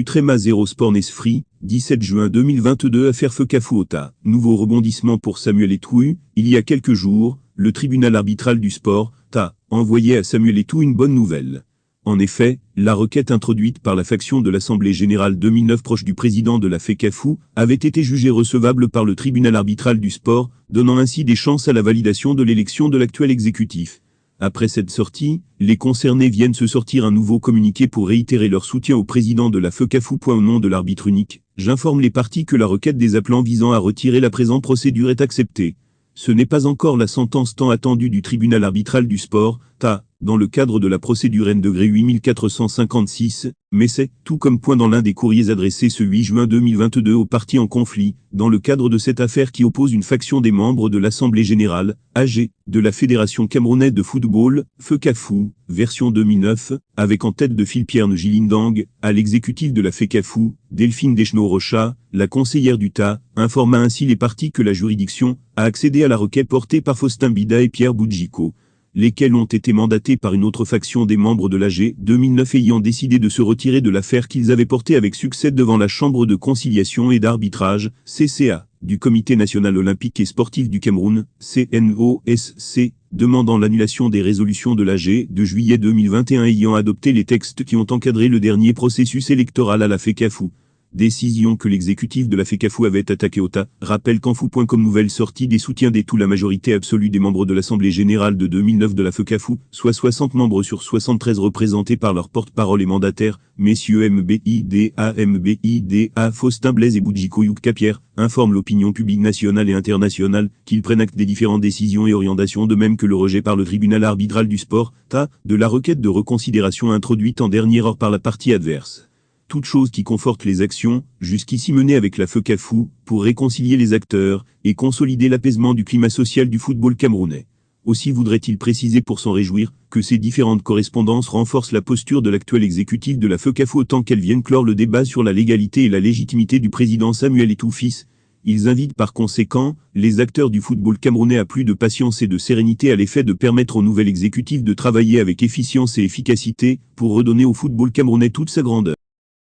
Butrema 0 Sport Nesfri, 17 juin 2022 Affaire Fekafou Ota. Nouveau rebondissement pour Samuel Eto'o. Il y a quelques jours, le tribunal arbitral du sport, TAS, envoyé à Samuel Eto'o une bonne nouvelle. En effet, la requête introduite par la faction de l'Assemblée Générale 2009 proche du président de la Fekafou avait été jugée recevable par le tribunal arbitral du sport, donnant ainsi des chances à la validation de l'élection de l'actuel exécutif. Après cette sortie, les concernés viennent se sortir un nouveau communiqué pour réitérer leur soutien au président de la Fekafou. Au nom de l'arbitre unique, j'informe les parties que la requête des appelants visant à retirer la présente procédure est acceptée. Ce n'est pas encore la sentence tant attendue du tribunal arbitral du sport, TAS, dans le cadre de la procédure N-8456, mais c'est, tout comme point dans l'un des courriers adressés ce 8 juin 2022 aux parties en conflit, dans le cadre de cette affaire qui oppose une faction des membres de l'Assemblée Générale, AG, de la Fédération Camerounaise de Football, Fekafou, version 2009, avec en tête de Phil-Pierre Ngilindang, à l'exécutif de la Fekafou, Delphine Deschenaux-Rocha, la conseillère du TAS, informa ainsi les parties que la juridiction a accédé à la requête portée par Faustin Bida et Pierre Boudjiko, lesquels ont été mandatés par une autre faction des membres de l'AG 2009 ayant décidé de se retirer de l'affaire qu'ils avaient portée avec succès devant la Chambre de conciliation et d'arbitrage, CCA, du Comité national olympique et sportif du Cameroun, CNOSC, demandant l'annulation des résolutions de l'AG de juillet 2021 ayant adopté les textes qui ont encadré le dernier processus électoral à la Fekafou. Décision que l'exécutif de la Fekafou avait attaqué au TAS, rappelle qu'en fou.com nouvelle sortie des soutiens des tout la majorité absolue des membres de l'Assemblée Générale de 2009 de la Fekafou, soit 60 membres sur 73 représentés par leurs porte-parole et mandataires, messieurs MBIDA, Faustin Blaise et Boudjiko Youkka-Pierre, informent l'opinion publique nationale et internationale qu'ils prennent acte des différentes décisions et orientations de même que le rejet par le tribunal arbitral du sport, TAS, de la requête de reconsidération introduite en dernière heure par la partie adverse. Toute chose qui conforte les actions, jusqu'ici menées avec la Fekafou, pour réconcilier les acteurs, et consolider l'apaisement du climat social du football camerounais. Aussi voudrait-il préciser pour s'en réjouir, que ces différentes correspondances renforcent la posture de l'actuel exécutif de la Fekafou autant qu'elles viennent clore le débat sur la légalité et la légitimité du président Samuel Eto'o fils. Ils invitent par conséquent, les acteurs du football camerounais à plus de patience et de sérénité à l'effet de permettre au nouvel exécutif de travailler avec efficience et efficacité, pour redonner au football camerounais toute sa grandeur.